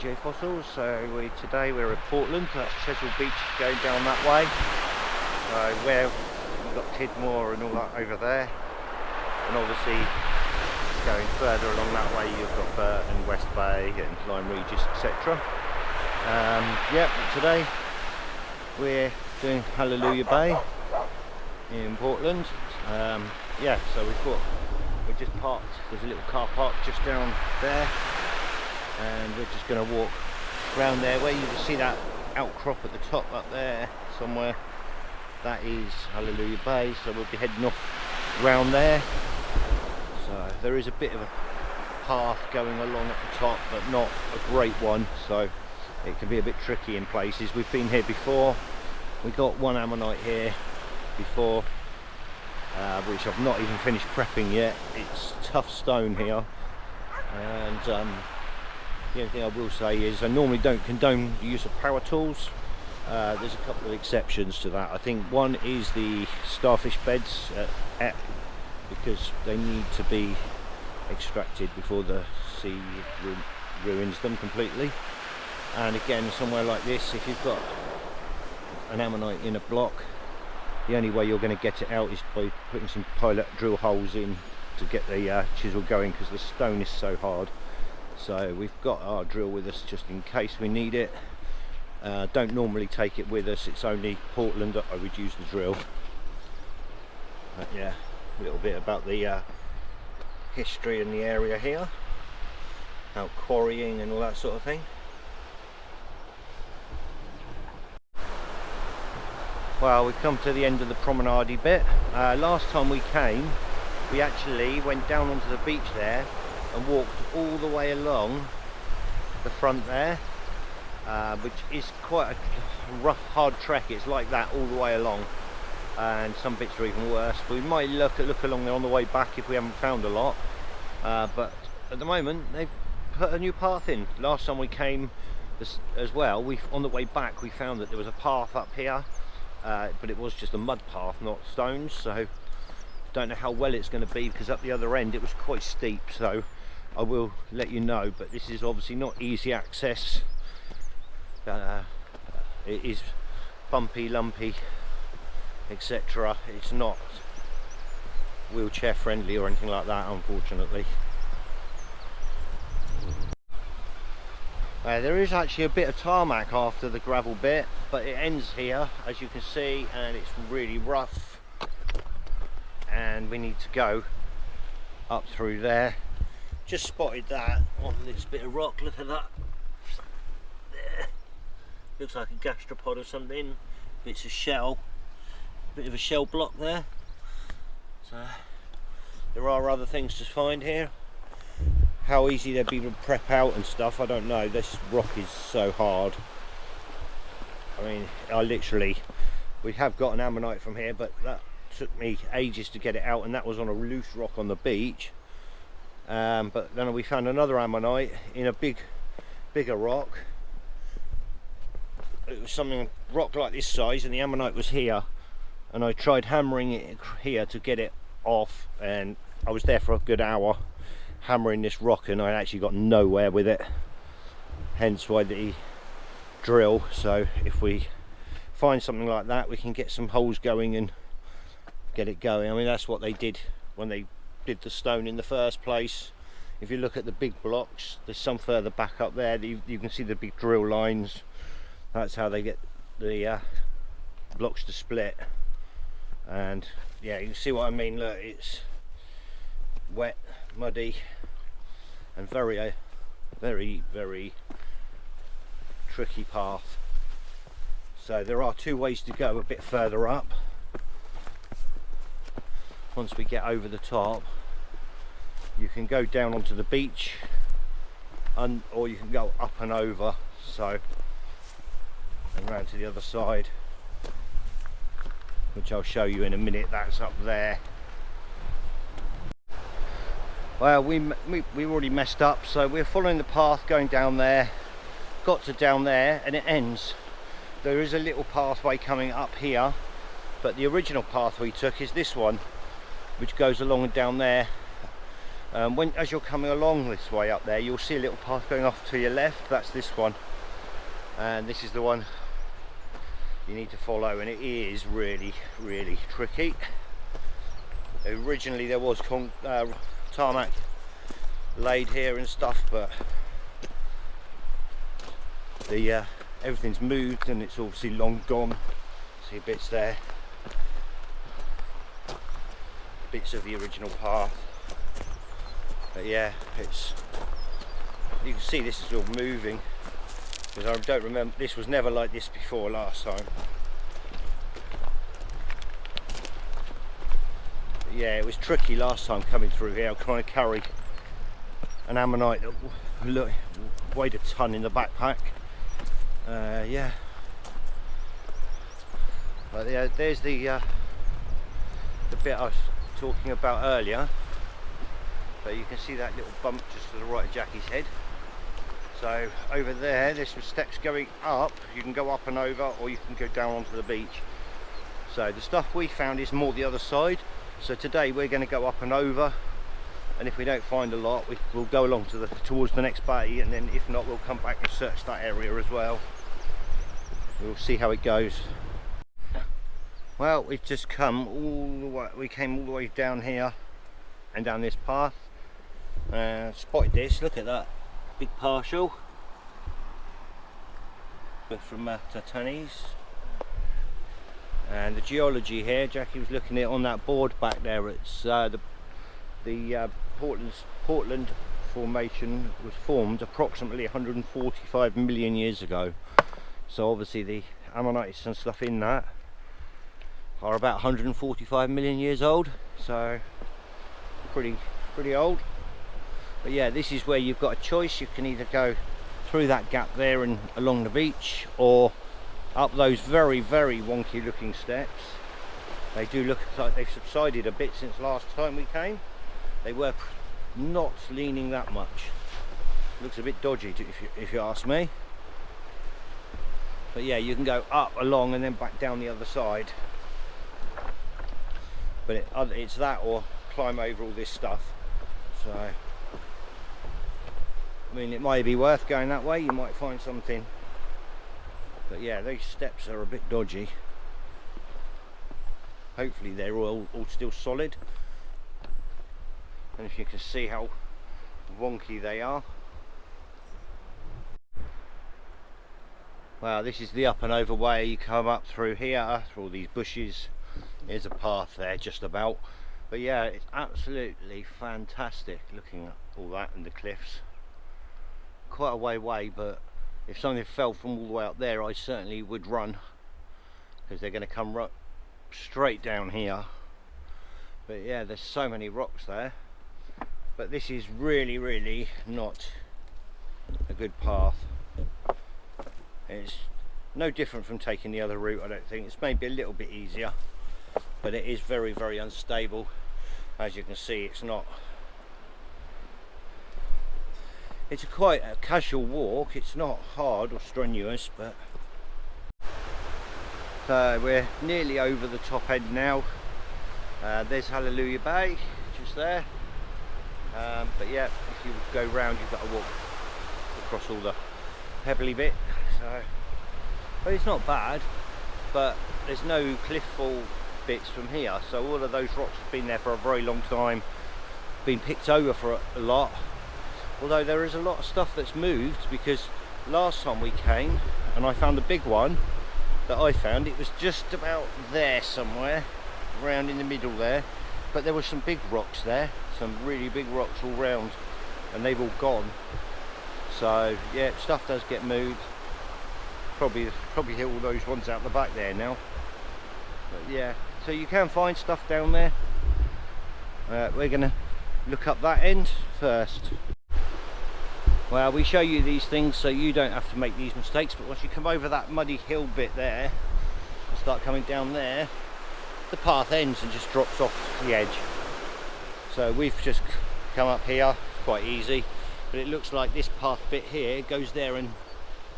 DJ Fossils. So today we're at Portland, that's Chesil Beach, going down that way. Where we've got Tidmore and all that over there, and obviously going further along that way you've got Burton, West Bay and Lyme Regis, etc. Today we're doing Hallelujah Bay in Portland. So we thought we just parked, there's a little car park just down there, and we're just going to walk around there where you can see that outcrop at the top up there somewhere. That is Hallelujah Bay, so we'll be heading off round there. So there is a bit of a path going along at the top, but not a great one, so it can be a bit tricky in places. We've been here before. We got one ammonite here before, which I've not even finished prepping yet. It's tough stone here, and the only thing I will say is I normally don't condone the use of power tools. There's a couple of exceptions to that. I think one is the starfish beds at because they need to be extracted before the sea ruins them completely. And again, somewhere like this, if you've got an ammonite in a block, the only way you're going to get it out is by putting some pilot drill holes in to get the chisel going, because the stone is so hard. So we've got our drill with us just in case we need it. Don't normally take it with us, it's only Portland that I would use the drill. But yeah, a little bit about the history in the area here, about quarrying and all that sort of thing. Well, we've come to the end of the promenade bit. Last time we came, we actually went down onto the beach there and walked all the way along the front there, which is quite a rough, hard trek. It's like that all the way along, and some bits are even worse. But we might look along there on the way back if we haven't found a lot. But at the moment, they've put a new path in. Last time we came as well, on the way back we found that there was a path up here. But it was just a mud path, not stones, so don't know how well it's going to be, because up the other end it was quite steep, so I will let you know. But this is obviously not easy access. It is bumpy, lumpy, etc. It's not wheelchair friendly or anything like that, unfortunately. There is actually a bit of tarmac after the gravel bit, but it ends here, as you can see, and it's really rough, and we need to go up through there. Just spotted that on this bit of rock. Look at that there. Looks like a gastropod or something. Bits of shell, bit of a shell block there. So there are other things to find here. How easy they'd be to prep out and stuff, I don't know. This rock is so hard. I mean, we have got an ammonite from here, but that took me ages to get it out, and that was on a loose rock on the beach. But then we found another ammonite in a bigger rock. It was something rock like this size, and the ammonite was here, and I tried hammering it here to get it off, and I was there for a good hour hammering this rock, and I actually got nowhere with it, hence why the drill. So if we find something like that, we can get some holes going and get it going. I mean, that's what they did when they did the stone in the first place. If you look at the big blocks, there's some further back up there, you can see the big drill lines. That's how they get the blocks to split. And yeah, you can see what I mean. Look, it's wet, muddy, and very tricky path. So there are two ways to go a bit further up. Once we get over the top, you can go down onto the beach, or you can go up and over, so, and round to the other side, which I'll show you in a minute. That's up there. Well, we already messed up, so we're following the path going down there. Got to down there, and it ends. There is a little pathway coming up here, but the original path we took is this one, which goes along and down there, As you're coming along this way up there, you'll see a little path going off to your left. That's this one, and this is the one you need to follow, and it is really tricky. Originally there was tarmac laid here and stuff, but the everything's moved and it's obviously long gone. See bits there, bits of the original path, but yeah, you can see this is all moving, because I don't remember, this was never like this before last time. But yeah, it was tricky last time coming through here, trying to carry an ammonite that weighed a ton in the backpack. Yeah, but yeah, there's the bit I was talking about earlier. But you can see that little bump just to the right of Jackie's head. So over there's some steps going up. You can go up and over, or you can go down onto the beach. So the stuff we found is more the other side. So today we're going to go up and over, and if we don't find a lot, we'll go along towards the next bay, and then if not, we'll come back and search that area as well. We'll see how it goes. Well, we've just come all the way. We came all the way down here and down this path. Spotted this. Look at that big partial. But from titanites. And the geology here, Jackie was looking at it on that board back there. It's the Portland formation was formed approximately 145 million years ago. So obviously the ammonites and stuff in that are about 145 million years old. So pretty old. But yeah, this is where you've got a choice. You can either go through that gap there and along the beach, or up those very wonky looking steps. They do look like they've subsided a bit since last time we came. They were not leaning that much. Looks a bit dodgy if you ask me. But yeah, you can go up along and then back down the other side. But it's that or climb over all this stuff. So I mean, it might be worth going that way. You might find something. But yeah, these steps are a bit dodgy. Hopefully they're all still solid. And if you can see how wonky they are. Wow, this is the up and over way. You come up through here, through all these bushes. There's a path there just about. But yeah, it's absolutely fantastic looking at all that and the cliffs. Quite a way away, but if something fell from all the way up there, I certainly would run, because they're going to come straight down here. But yeah, there's so many rocks there. But this is really not a good path. It's no different from taking the other route, I don't think. It's maybe a little bit easier, but it is very unstable. As you can see, it's not. It's quite a casual walk. It's not hard or strenuous, but so we're nearly over the top end now. There's Hallelujah Bay just there. But yeah, if you go round, you've got to walk across all the pebbly bit. So, but it's not bad. But there's no cliff fall bits from here. So all of those rocks have been there for a very long time. Been picked over for a lot. Although there is a lot of stuff that's moved, because last time we came and I found the big one that I found, it was just about there somewhere, around in the middle there, but there were some big rocks there, some really big rocks all round, and they've all gone. So yeah, stuff does get moved. Probably hit all those ones out the back there now. But yeah, so you can find stuff down there. We're gonna look up that end first. Well, we show you these things so you don't have to make these mistakes, but once you come over that muddy hill bit there and start coming down there, the path ends and just drops off the edge. So we've just come up here, it's quite easy, but it looks like this path bit here goes there and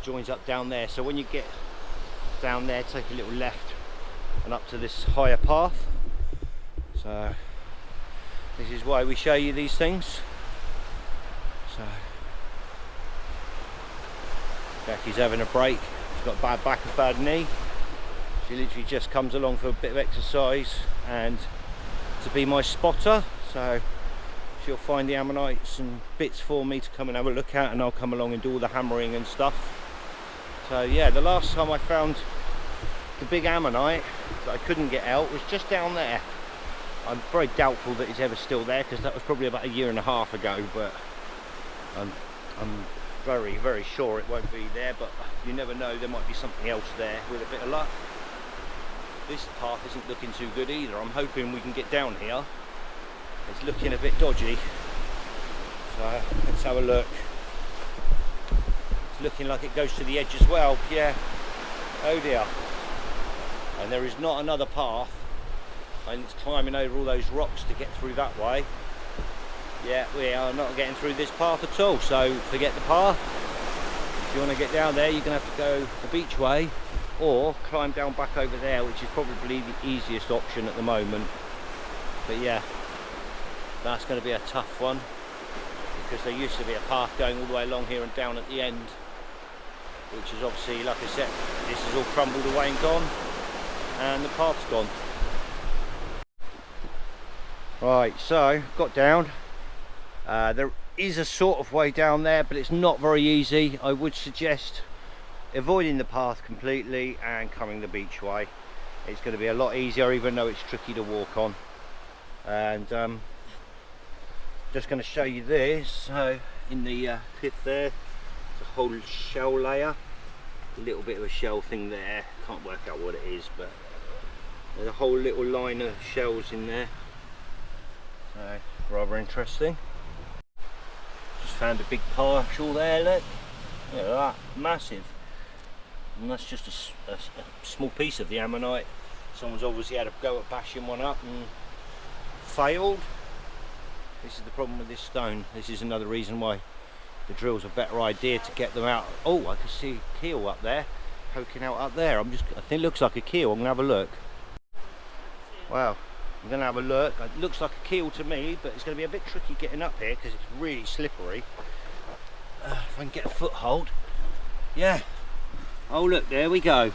joins up down there. So when you get down there, take a little left and up to this higher path. So This is why we show you these things. So Jackie's having a break. She's got a bad back and bad knee. She literally just comes along for a bit of exercise and to be my spotter. So she'll find the ammonites and bits for me to come and have a look at, and I'll come along and do all the hammering and stuff. So yeah, the last time I found the big ammonite that I couldn't get out was just down there. I'm very doubtful that it's ever still there, because that was probably about 1.5 years ago, but I'm very, very sure it won't be there, but you never know, there might be something else there with a bit of luck. This path isn't looking too good either. I'm hoping we can get down here. It's looking a bit dodgy, so let's have a look. It's looking like it goes to the edge as well. Yeah, oh dear. And there is not another path, and it's climbing over all those rocks to get through that way. Yeah, we are not getting through this path at all, so forget the path. If you want to get down there, you're going to have to go the beach way or climb down back over there, which is probably the easiest option at the moment. But yeah, that's going to be a tough one, because there used to be a path going all the way along here and down at the end, which is obviously, like I said, this is all crumbled away and gone, and the path's gone. Right, so got down. There is a sort of way down there, but it's not very easy. I would suggest avoiding the path completely and coming the beach way. It's going to be a lot easier, even though it's tricky to walk on. And just going to show you this. So in the pit there, it's a whole shell layer, a little bit of a shell thing there, can't work out what it is, but there's a whole little line of shells in there, so rather interesting. Just found a big partial there, look at that, massive, and that's just a small piece of the ammonite. Someone's obviously had a go at bashing one up and failed. This is the problem with this stone. This is another reason why the drill's a better idea, to get them out. Oh, I can see a keel up there, poking out up there. I think it looks like a keel. I'm gonna have a look. Wow, I'm gonna have a look. It looks like a keel to me, but it's gonna be a bit tricky getting up here because it's really slippery. If I can get a foothold. Yeah. Oh look, there we go.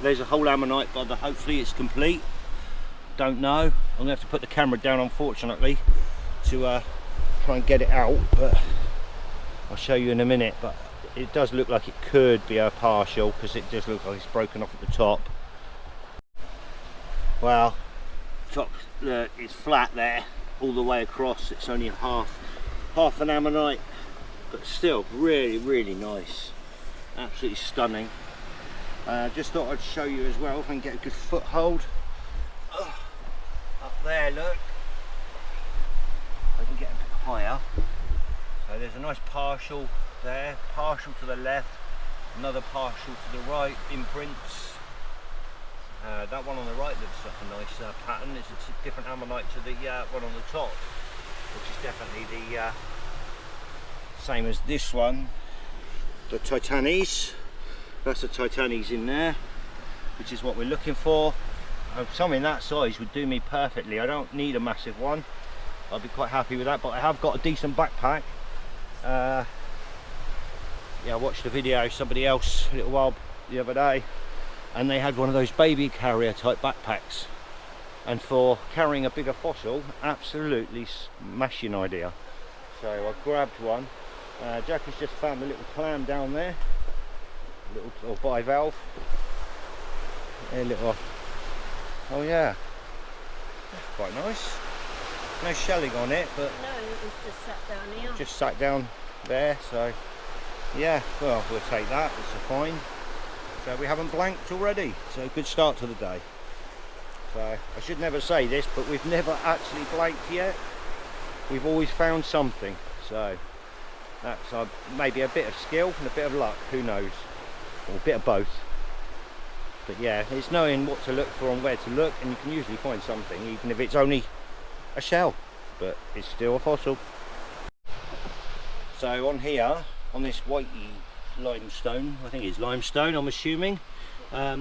There's a whole ammonite, but hopefully it's complete. Don't know. I'm gonna have to put the camera down, unfortunately, to try and get it out, but I'll show you in a minute. But it does look like it could be a partial, because it does look like it's broken off at the top. Well, top, it's flat there all the way across. It's only half an ammonite, but still really, really nice, absolutely stunning. Just thought I'd show you as well, if I can get a good foothold. Up there, look, I can get a bit higher. So there's a nice partial there, partial to the left, another partial to the right, imprints. That one on the right looks like a nice pattern. It's a different ammonite to the one on the top, which is definitely the same as this one, the titanites. That's the titanites in there, which is what we're looking for. Something that size would do me perfectly. I don't need a massive one. I'll be quite happy with that, but I have got a decent backpack. Yeah, I watched a video of somebody else a little while the other day, and they had one of those baby carrier type backpacks, and for carrying a bigger fossil, absolutely smashing idea. So I grabbed one. Jack has just found a little clam down there, a little bivalve, a little, oh yeah, that's quite nice. No shelling on it, but no, it was just sat down here. Just sat down there, so yeah, well, we'll take that, it's a fine. So we haven't blanked already, so good start to the day. So I should never say this, but we've never actually blanked yet. We've always found something, so that's maybe a bit of skill and a bit of luck, who knows, or a bit of both. But yeah, it's knowing what to look for and where to look, and you can usually find something, even if it's only a shell, but it's still a fossil. So on here, on this whitey limestone, I think it's limestone, I'm assuming, there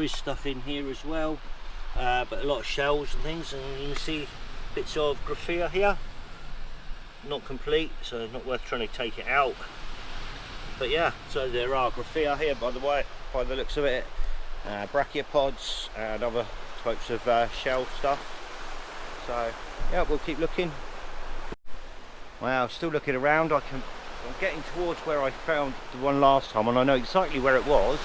is stuff in here as well, but a lot of shells and things, and you can see bits of graphia here, not complete, so not worth trying to take it out. But yeah, so there are graphia here, by the way, by the looks of it, brachiopods and other types of shell stuff. So yeah, we'll keep looking. Wow, still looking around. I'm getting towards where I found the one last time, and I know exactly where it was.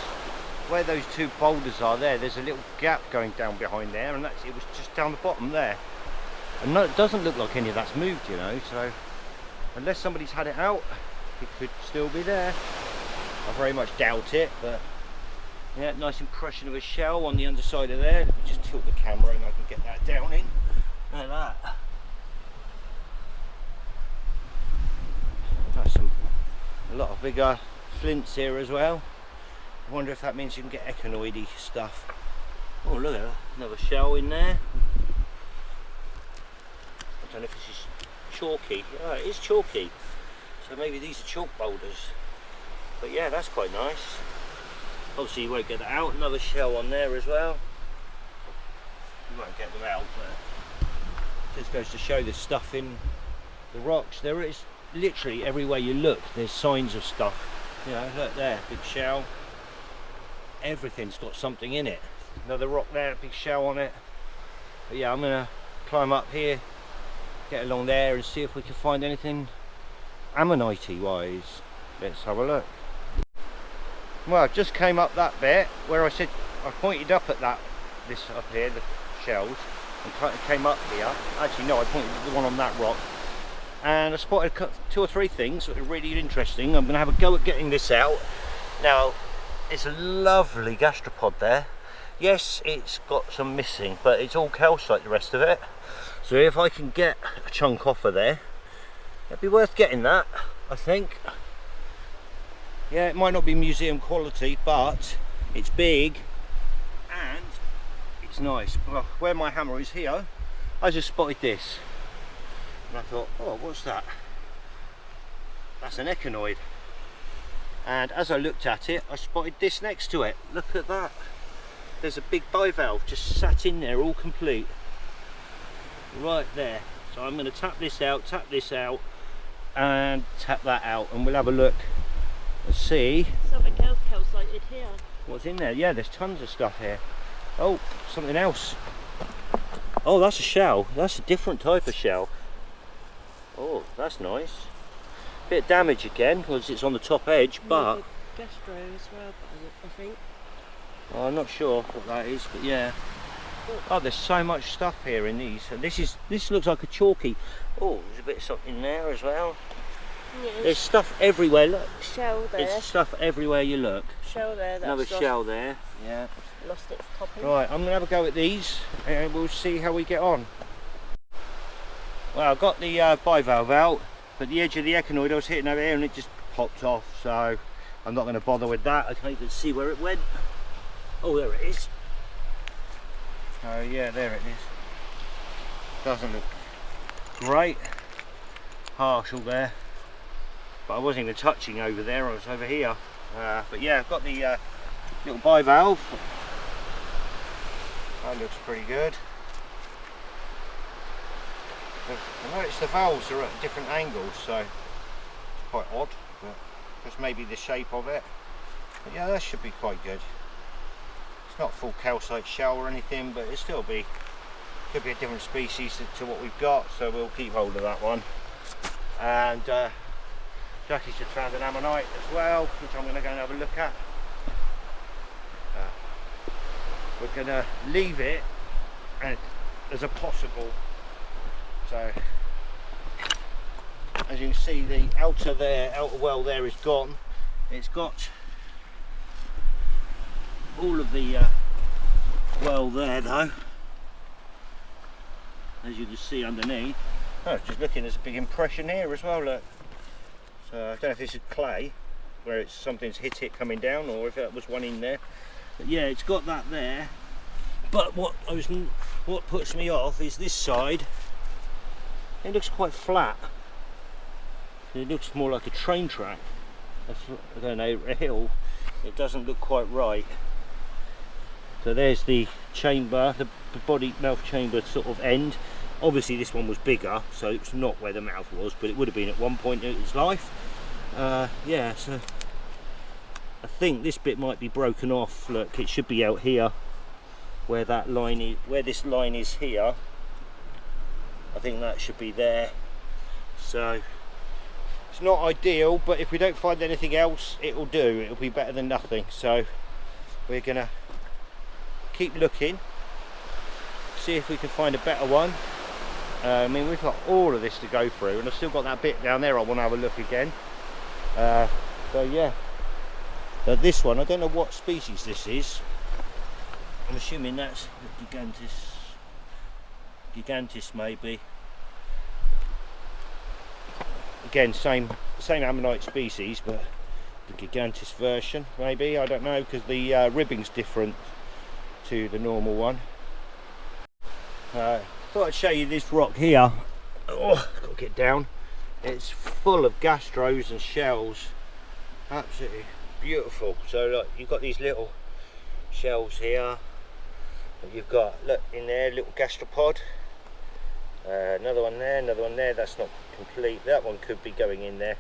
Where those two boulders are there's a little gap going down behind there, and it was just down the bottom there. And no, it doesn't look like any of that's moved, you know, so unless somebody's had it out, it could still be there. I very much doubt it, but yeah, nice impression of a shell on the underside of there. Let me just tilt the camera and I can get that down in. Look at that. That's a lot of bigger flints here as well. I wonder if that means you can get echinoidy stuff. Oh, look at that, another shell in there. I don't know if this is chalky. Oh, it is chalky. So maybe these are chalk boulders. But yeah, that's quite nice. Obviously you won't get that out. Another shell on there as well. You won't get them out, but it just goes to show there's stuff in the rocks. There is literally everywhere you look, there's signs of stuff. You know, look there, big shell. Everything's got something in it. Another rock there, big shell on it. But yeah, I'm gonna climb up here, get along there and see if we can find anything ammonite wise. Let's have a look. Well, I just came up that bit where I said I pointed up at this up here, the shells, and came up here. Actually no, I pointed at the one on that rock, and I spotted 2 or 3 things that are really interesting. I'm gonna have a go at getting this out. Now, it's a lovely gastropod there. Yes, it's got some missing, but it's all calcite, the rest of it. So if I can get a chunk off of there, it'd be worth getting that, I think. Yeah, it might not be museum quality, but it's big and it's nice. Well, where my hammer is here, I just spotted this. And I thought, oh, what's that? That's an echinoid. And as I looked at it, I spotted this next to it. Look at that. There's a big bivalve just sat in there, all complete. Right there. So I'm going to tap this out, and tap that out, and we'll have a look and see. Something else calcited here. What's in there? Yeah, there's tons of stuff here. Oh, something else. Oh, that's a shell. That's a different type of shell. Oh, that's nice. Bit of damage again because it's on the top edge, but gastro as well, I think. Oh, I'm not sure what that is, but yeah. Oh, there's so much stuff here in these. And this looks like a chalky. Oh, there's a bit of something there as well. Yeah, there's stuff everywhere. Look. Shell there. There's stuff everywhere you look. Shell there. That's another shell there. Yeah. Lost its copy. Right, I'm gonna have a go at these, and we'll see how we get on. Well, I've got the bivalve out, but the edge of the echinoid I was hitting over here, and it just popped off. So I'm not going to bother with that. I can't even see where it went. Oh, there it is. Oh yeah, there it is. Doesn't look great. Partial there. But I wasn't even touching over there, I was over here. But yeah, I've got the little bivalve. That looks pretty good. I noticed the valves are at different angles, so it's quite odd, but just maybe the shape of it. But yeah, that should be quite good. It's not full calcite shell or anything, but it still could be a different species to what we've got, so we'll keep hold of that one. And Jackie's just found an ammonite as well, which I'm going to go and have a look at. We're going to leave it as a possible. So as you can see, the outer well there is gone. It's got all of the well there though, as you can see underneath. Oh, just looking, there's a big impression here as well, look. So I don't know if this is clay, where something's hit it coming down, or if that was one in there. But yeah, it's got that there. But what puts me off is this side. It looks quite flat. It looks more like a train track. I don't know, a hill. It doesn't look quite right. So there's the chamber, the body mouth chamber sort of end, Obviously this one was bigger, so it's not where the mouth was, but it would have been at one point in its life. Yeah, so I think this bit might be broken off. Look, it should be out here where that line is, where this line is here. I think that should be there. So it's not ideal, but if we don't find anything else, it will do. It'll be better than nothing. So we're gonna keep looking, see if we can find a better one. I mean, we've got all of this to go through, and I've still got that bit down there I want to have a look again. So yeah, so this one, I don't know what species this is. I'm assuming that's gigantis maybe. Again, same ammonite species, but the gigantis version maybe, I don't know, because the ribbing's different to the normal one. Thought I'd show you this rock here. Oh, got to get down. It's full of gastros and shells, absolutely beautiful. So look, you've got these little shells here, and you've got, look in there, little gastropod. Another one there, that's not complete. That one could be going in there.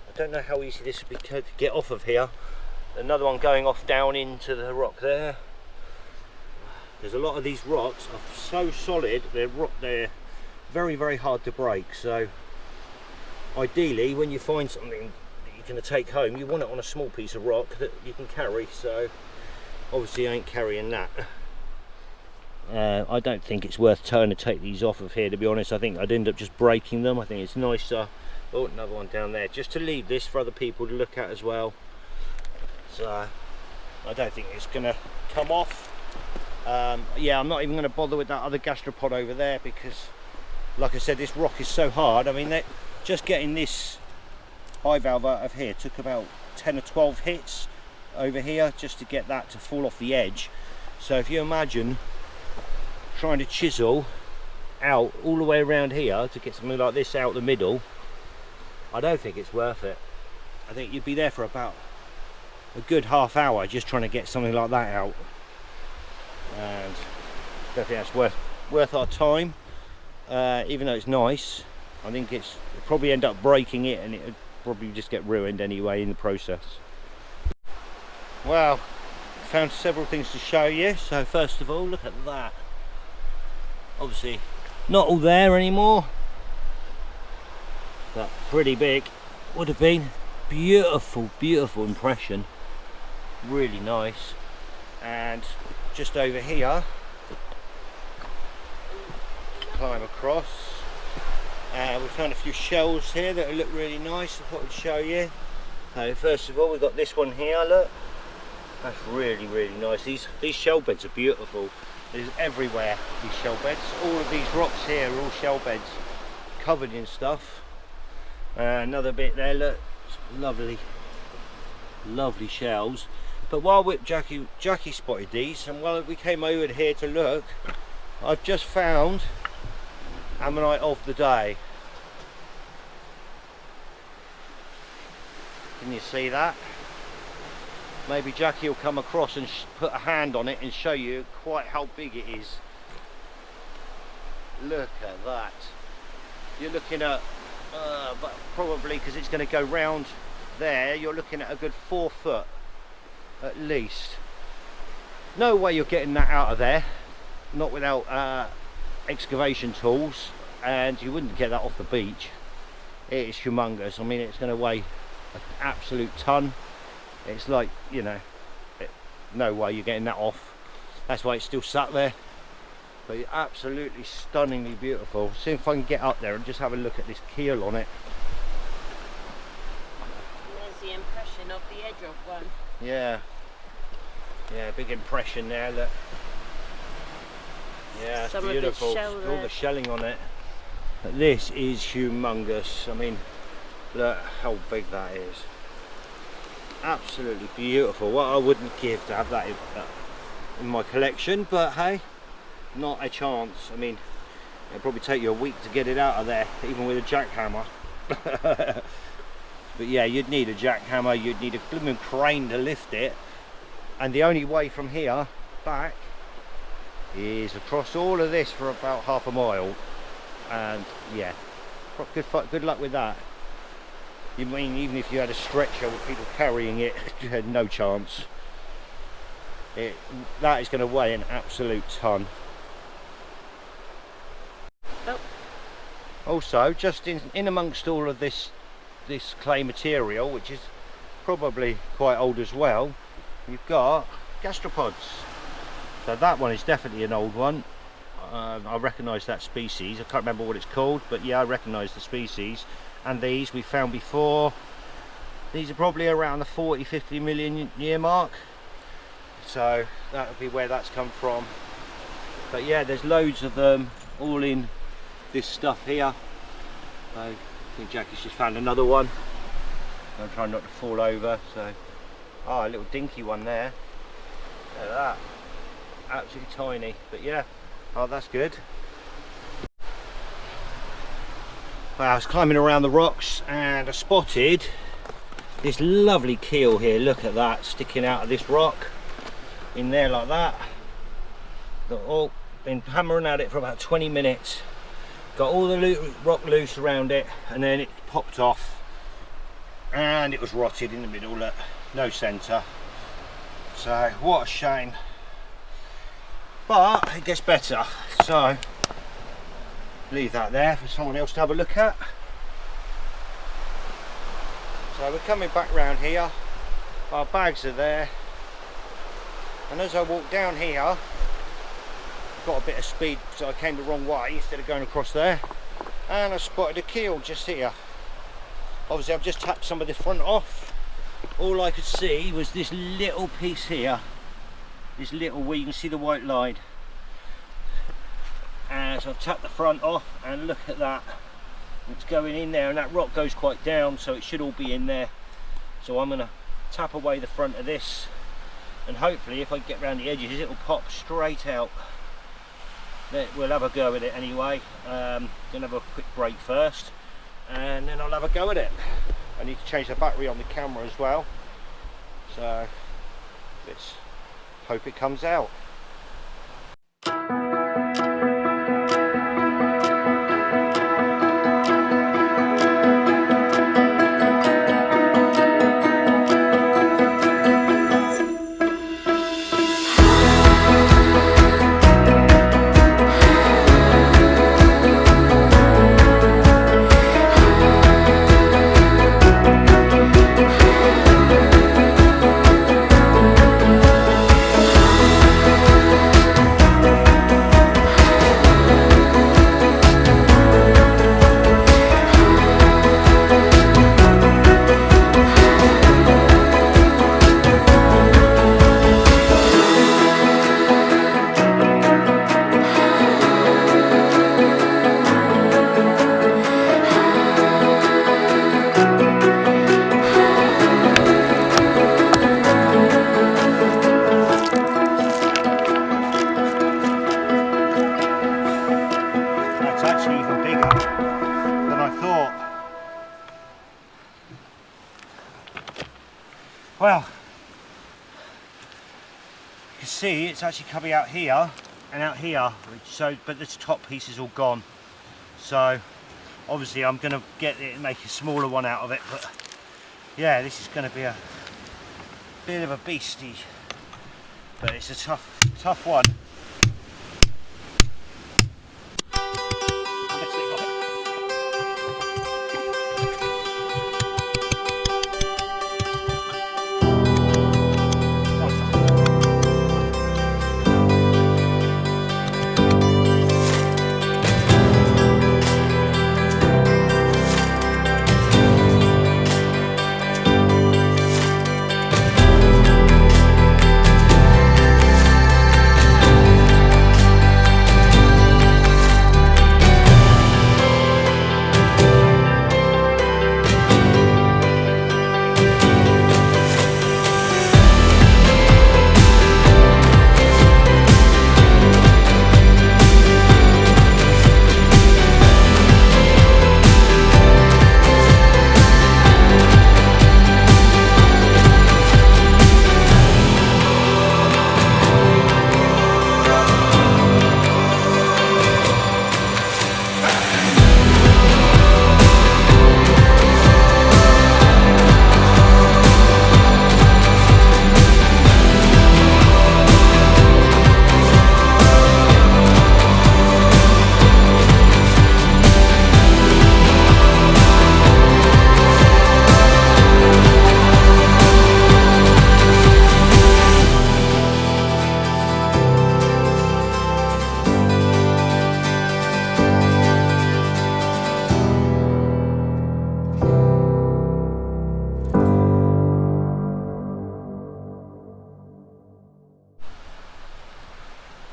I don't know how easy this would be to get off of here. Another one going off down into the rock there. There's a lot of these rocks are so solid, they're very, very hard to break. So ideally, when you find something that you're going to take home, you want it on a small piece of rock that you can carry. So obviously I ain't carrying that. I don't think it's worth trying to take these off of here, to be honest. I think I'd end up just breaking them. I think it's nicer. Oh, another one down there, just to leave this for other people to look at as well. So I don't think it's going to come off. Yeah, I'm not even going to bother with that other gastropod over there, because like I said, this rock is so hard. I mean, just getting this bivalve out of here took about 10 or 12 hits over here just to get that to fall off the edge. So if you imagine trying to chisel out all the way around here to get something like this out the middle, I don't think it's worth it. I think you'd be there for about a good half hour just trying to get something like that out, and I don't think that's worth our time. Even though it's nice, I think it'd probably end up breaking it, and it would probably just get ruined anyway in the process. Well, found several things to show you. So first of all, look at that. Obviously not all there anymore, but pretty big. Would have been beautiful, beautiful impression, really nice. And just over here, climb across, we found a few shells here that look really nice. I thought I'd show you. So first of all, we've got this one here, look, that's really, really nice. These shell beds are beautiful. There's everywhere, these shell beds. All of these rocks here are all shell beds, covered in stuff. Another bit there, look, lovely, lovely shells. But while Jackie spotted these, and while we came over here to look, I've just found ammonite of the day. Can you see that? Maybe Jackie will come across and put a hand on it and show you quite how big it is. Look at that. You're looking at, but probably because it's going to go round there, you're looking at a good 4 foot at least. No way you're getting that out of there, not without excavation tools, and you wouldn't get that off the beach. It is humongous. I mean, it's going to weigh an absolute ton. It's like, you know, no way you're getting that off. That's why it's still sat there. But absolutely stunningly beautiful. See if I can get up there and just have a look at this keel on it. There's the impression of the edge of one. Yeah. Yeah, big impression there, look. Yeah, it's beautiful. All the shelling on it. But this is humongous. I mean, look how big that is. Absolutely beautiful. What I wouldn't give to have that in my collection, but hey, not a chance. I mean, it'll probably take you a week to get it out of there, even with a jackhammer. But yeah, you'd need a jackhammer, you'd need a blooming crane to lift it, and the only way from here back is across all of this for about half a mile. and yeah, good luck with that. You mean even if you had a stretcher with people carrying it, you had no chance. That is going to weigh an absolute ton. Oh. Also, just in amongst all of this clay material, which is probably quite old as well, you've got gastropods. So that one is definitely an old one. I recognise that species. I can't remember what it's called, but yeah, I recognise the species. And these we found before. These are probably around the 40-50 million year mark. So that would be where that's come from. But yeah, there's loads of them all in this stuff here. So I think Jackie's just found another one. I'm trying not to fall over. So, a little dinky one there. Look at that. Absolutely tiny. But yeah, that's good. Well, I was climbing around the rocks and I spotted this lovely keel here. Look at that, sticking out of this rock in there like that. Been hammering at it for about 20 minutes. Got all the rock loose around it, and then it popped off and it was rotted in the middle. Look, no centre. So what a shame. But it gets better. So leave that there for someone else to have a look at. So we're coming back round here, our bags are there, and as I walk down here, I've got a bit of speed, so I came the wrong way instead of going across there, and I spotted a keel just here. Obviously I've just tapped some of the front off. All I could see was this little piece here, this little, where you can see the white line. As I've tapped the front off, and look at that, it's going in there, and that rock goes quite down, so it should all be in there. So I'm going to tap away the front of this, and hopefully if I get around the edges it'll pop straight out. We'll have a go at it anyway. Gonna have a quick break first, and then I'll have a go at it. I need to change the battery on the camera as well, so let's hope it comes out. Well, you can see it's actually coming out here and out here, but this top piece is all gone. So obviously I'm going to get it and make a smaller one out of it, but yeah, this is going to be a bit of a beastie, but it's a tough one.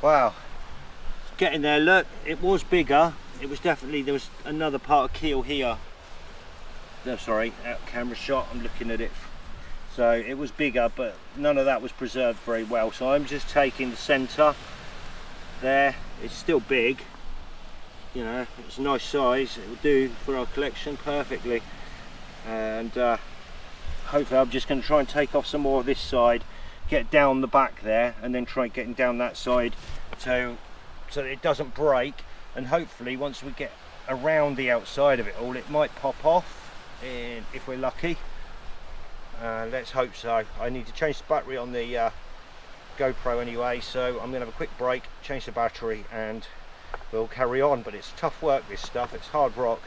Wow, getting there. Look, it was bigger. It was definitely, there was another part of keel here. No, sorry, out camera shot, I'm looking at it. So it was bigger, but none of that was preserved very well. So I'm just taking the centre there. It's still big, you know, it's a nice size. It will do for our collection perfectly. And hopefully I'm just going to try and take off some more of this side, get down the back there, and then try getting down that side so that it doesn't break. And hopefully once we get around the outside of it all, it might pop off, and if we're lucky. Let's hope so. I need to change the battery on the GoPro anyway, so I'm going to have a quick break, change the battery, and we'll carry on. But it's tough work, this stuff, it's hard rock.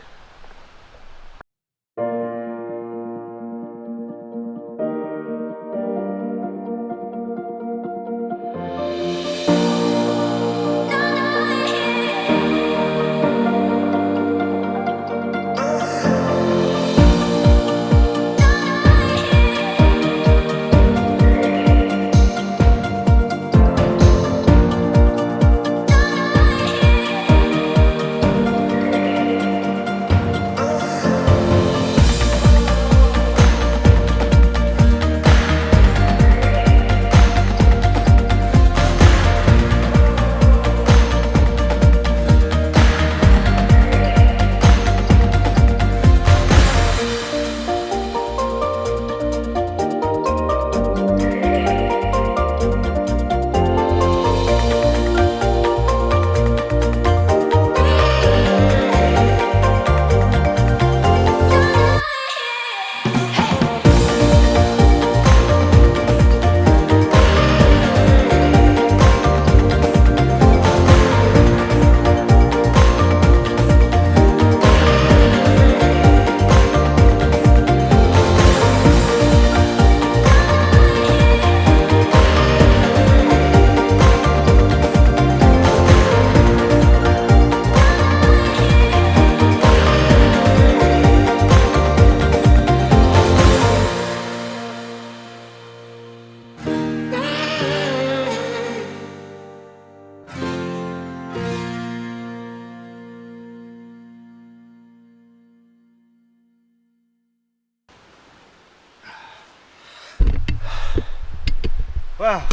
Well,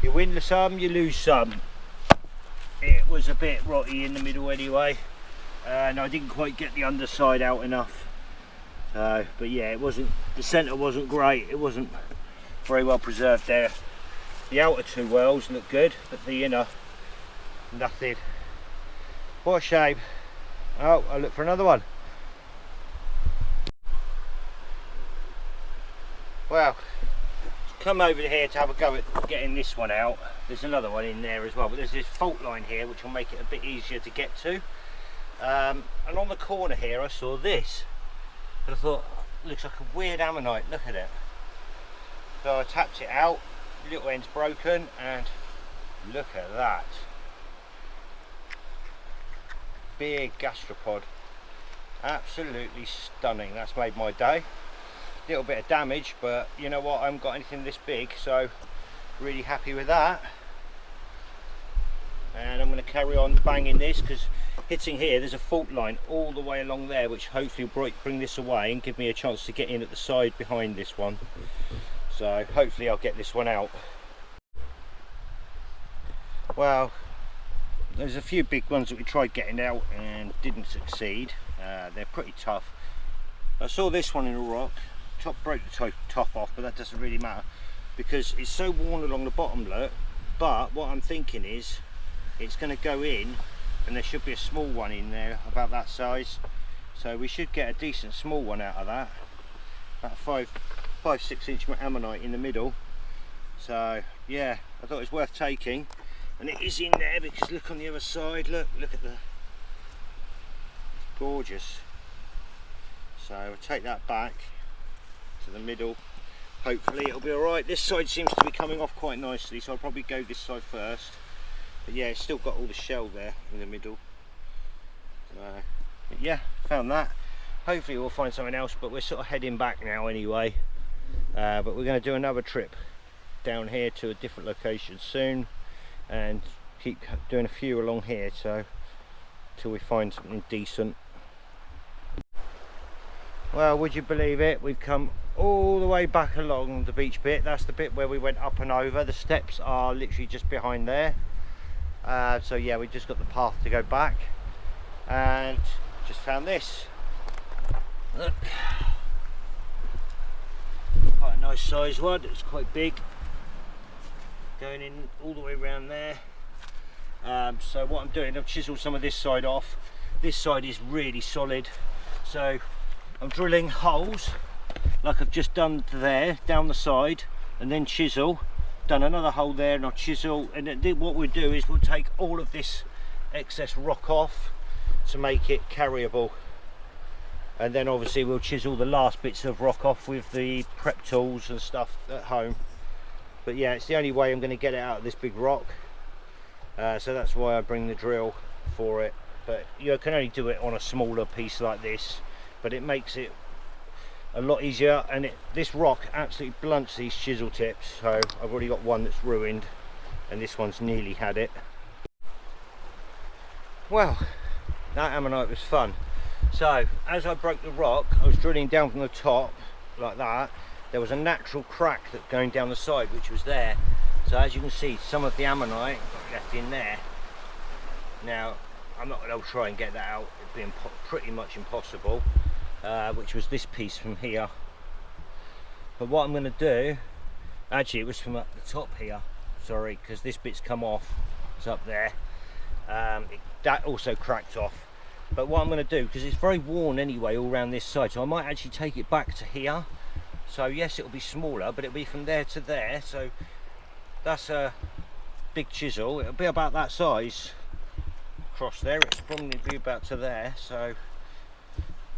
you win some, you lose some. It was a bit rotty in the middle anyway, and I didn't quite get the underside out enough. But yeah, it wasn't, the centre wasn't great, it wasn't very well preserved there. The outer two wells look good, but the inner, nothing. What a shame. Oh, I'll look for another one. Well, come over here to have a go at getting this one out. There's another one in there as well, but there's this fault line here which will make it a bit easier to get to. And on the corner here I saw this, and I thought, looks like a weird ammonite, look at it. So I tapped it out, little end's broken, and look at that. Big gastropod, absolutely stunning. That's made my day. Little bit of damage, but you know what, I haven't got anything this big, so really happy with that. And I'm going to carry on banging this, because hitting here, there's a fault line all the way along there, which hopefully will bring this away and give me a chance to get in at the side behind this one. So hopefully I'll get this one out. Well, there's a few big ones that we tried getting out and didn't succeed. They're pretty tough. I saw this one in a rock. Broke the top off, but that doesn't really matter because it's so worn along the bottom, look. But what I'm thinking is it's going to go in, and there should be a small one in there about that size, so we should get a decent small one out of that. About 5-6 inch ammonite in the middle. So yeah, I thought it was worth taking, and it is in there because look on the other side, look at the, it's gorgeous. So I'll take that back to the middle. Hopefully it'll be alright. This side seems to be coming off quite nicely, so I'll probably go this side first. But yeah, it's still got all the shell there in the middle. But yeah, found that. Hopefully we'll find something else, but we're sort of heading back now anyway. But we're going to do another trip down here to a different location soon, and keep doing a few along here, so till we find something decent. Well, would you believe it, we've come all the way back along the beach bit. That's the bit where we went up and over. The steps are literally just behind there. So yeah, we just got the path to go back, and just found this. Look, quite a nice size one. It's quite big, going in all the way around there. So what I'm doing, I've chiseled some of this side off. This side is really solid, so I'm drilling holes like I've just done there down the side, and then chisel. Done another hole there, and I'll chisel, and then what we'll do is we'll take all of this excess rock off to make it carryable, and then obviously we'll chisel the last bits of rock off with the prep tools and stuff at home. But yeah, it's the only way I'm going to get it out of this big rock, so that's why I bring the drill for it. But you can only do it on a smaller piece like this, but it makes it a lot easier, and this rock absolutely blunts these chisel tips. So I've already got one that's ruined, and this one's nearly had it. Well, that ammonite was fun. So as I broke the rock, I was drilling down from the top like that. There was a natural crack that going down the side, which was there. So as you can see, some of the ammonite got left in there. Now I'm not going to try and get that out, it'd be pretty much impossible. Which was this piece from here. But what I'm going to do, actually it was from up the top here, sorry, because this bit's come off, it's up there. That also cracked off. But what I'm going to do, because it's very worn anyway all around this side, so I might actually take it back to here. So yes, it'll be smaller, but it'll be from there to there. So that's a big chisel, it'll be about that size across there. It'll probably be about to there. So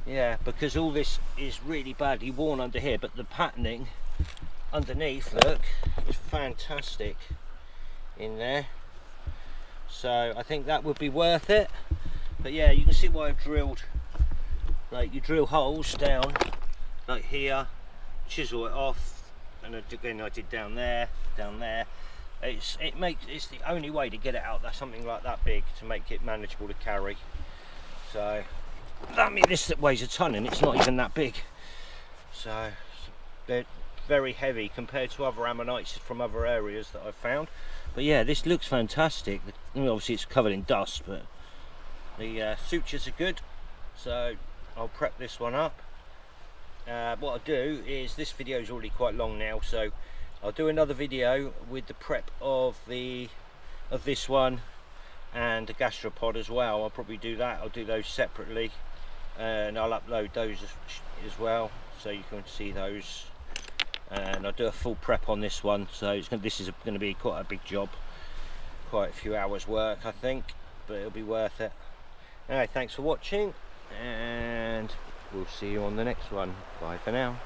yeah, because all this is really badly worn under here, but the patterning underneath, look, is fantastic in there. So I think that would be worth it. But yeah, you can see why I've drilled, like you drill holes down like here, chisel it off, and again I did down there, down there. It's the only way to get it out. That's something like that big, to make it manageable to carry. So I mean, this weighs a ton and it's not even that big, so they're very heavy compared to other ammonites from other areas that I've found. But yeah, this looks fantastic. I mean, obviously it's covered in dust, but the sutures are good, so I'll prep this one up. What I'll do is, this video is already quite long now, so I'll do another video with the prep of this one and the gastropod as well. I'll probably do that. I'll do those separately, and I'll upload those as well, so you can see those. And I'll do a full prep on this one. So this is going to be quite a big job, quite a few hours work I think, but it'll be worth it. Anyway, thanks for watching, and we'll see you on the next one. Bye for now.